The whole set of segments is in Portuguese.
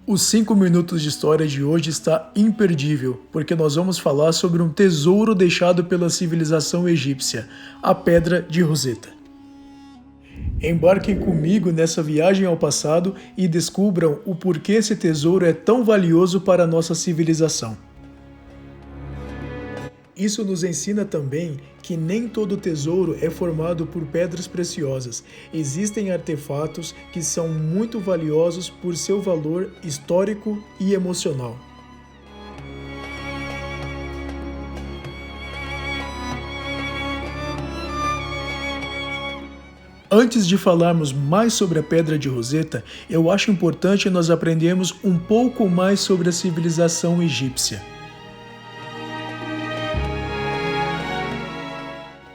Os 5 minutos de história de hoje está imperdível, porque nós vamos falar sobre um tesouro deixado pela civilização egípcia, a Pedra de Roseta. Embarquem comigo nessa viagem ao passado e descubram o porquê esse tesouro é tão valioso para a nossa civilização. Isso nos ensina também que nem todo tesouro é formado por pedras preciosas. Existem artefatos que são muito valiosos por seu valor histórico e emocional. Antes de falarmos mais sobre a Pedra de Roseta, eu acho importante nós aprendermos um pouco mais sobre a civilização egípcia.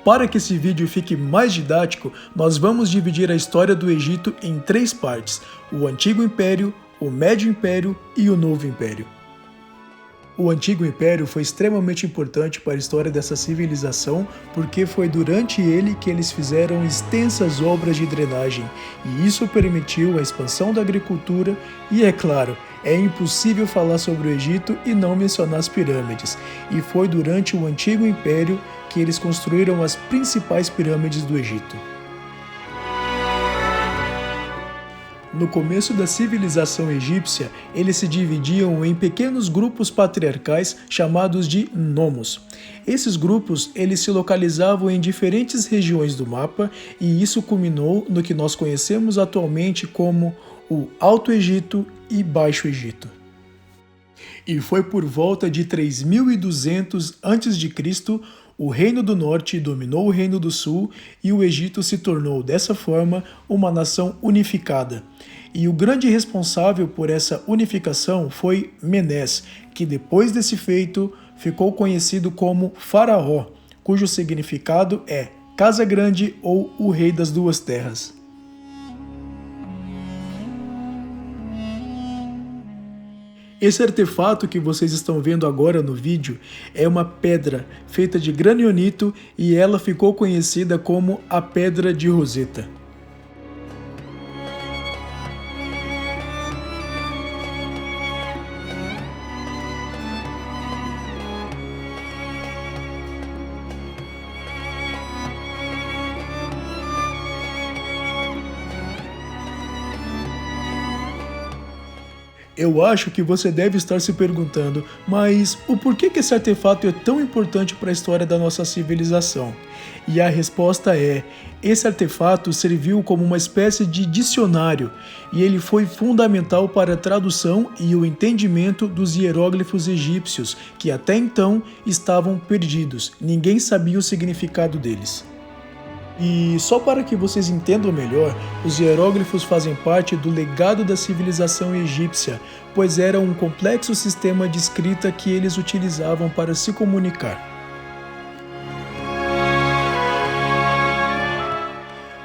Para que esse vídeo fique mais didático, nós vamos dividir a história do Egito em 3 partes: o Antigo Império, o Médio Império e o Novo Império. O Antigo Império foi extremamente importante para a história dessa civilização porque foi durante ele que eles fizeram extensas obras de drenagem e isso permitiu a expansão da agricultura e, é claro, é impossível falar sobre o Egito e não mencionar as pirâmides. E foi durante o Antigo Império que eles construíram as principais pirâmides do Egito. No começo da civilização egípcia, eles se dividiam em pequenos grupos patriarcais chamados de nomos. Esses grupos eles se localizavam em diferentes regiões do mapa e isso culminou no que nós conhecemos atualmente como o Alto Egito e Baixo Egito. E foi por volta de 3200 a.C., o Reino do Norte dominou o Reino do Sul e o Egito se tornou, dessa forma, uma nação unificada. E o grande responsável por essa unificação foi Menés, que depois desse feito ficou conhecido como Faraó, cujo significado é Casa Grande ou o Rei das Duas Terras. Esse artefato que vocês estão vendo agora no vídeo é uma pedra feita de granionito e ela ficou conhecida como a Pedra de Roseta. Eu acho que você deve estar se perguntando, mas o porquê que esse artefato é tão importante para a história da nossa civilização? E a resposta é: esse artefato serviu como uma espécie de dicionário e ele foi fundamental para a tradução e o entendimento dos hieróglifos egípcios, que até então estavam perdidos, ninguém sabia o significado deles. E só para que vocês entendam melhor, os hieróglifos fazem parte do legado da civilização egípcia, pois era um complexo sistema de escrita que eles utilizavam para se comunicar.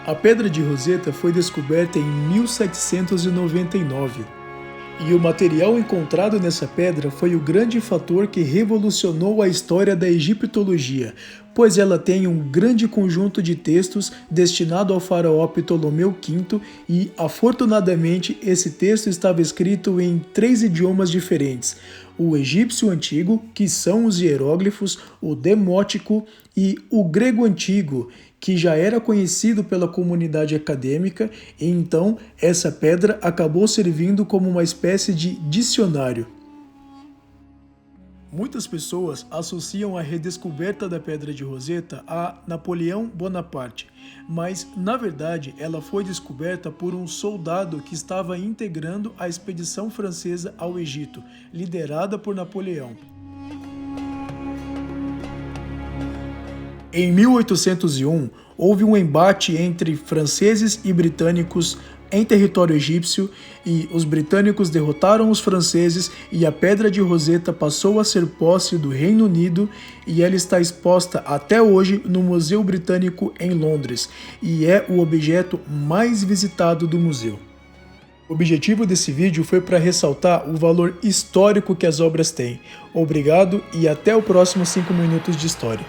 A Pedra de Roseta foi descoberta em 1799. E o material encontrado nessa pedra foi o grande fator que revolucionou a história da egiptologia, pois ela tem um grande conjunto de textos destinado ao faraó Ptolomeu V e, afortunadamente, esse texto estava escrito em 3 idiomas diferentes: o egípcio antigo, que são os hieróglifos, o demótico e o grego antigo, que já era conhecido pela comunidade acadêmica, e então essa pedra acabou servindo como uma espécie de dicionário. Muitas pessoas associam a redescoberta da Pedra de Roseta a Napoleão Bonaparte, mas na verdade ela foi descoberta por um soldado que estava integrando a expedição francesa ao Egito, liderada por Napoleão. Em 1801, houve um embate entre franceses e britânicos em território egípcio e os britânicos derrotaram os franceses e a Pedra de Roseta passou a ser posse do Reino Unido e ela está exposta até hoje no Museu Britânico em Londres e é o objeto mais visitado do museu. O objetivo desse vídeo foi para ressaltar o valor histórico que as obras têm. Obrigado e até o próximo 5 minutos de história.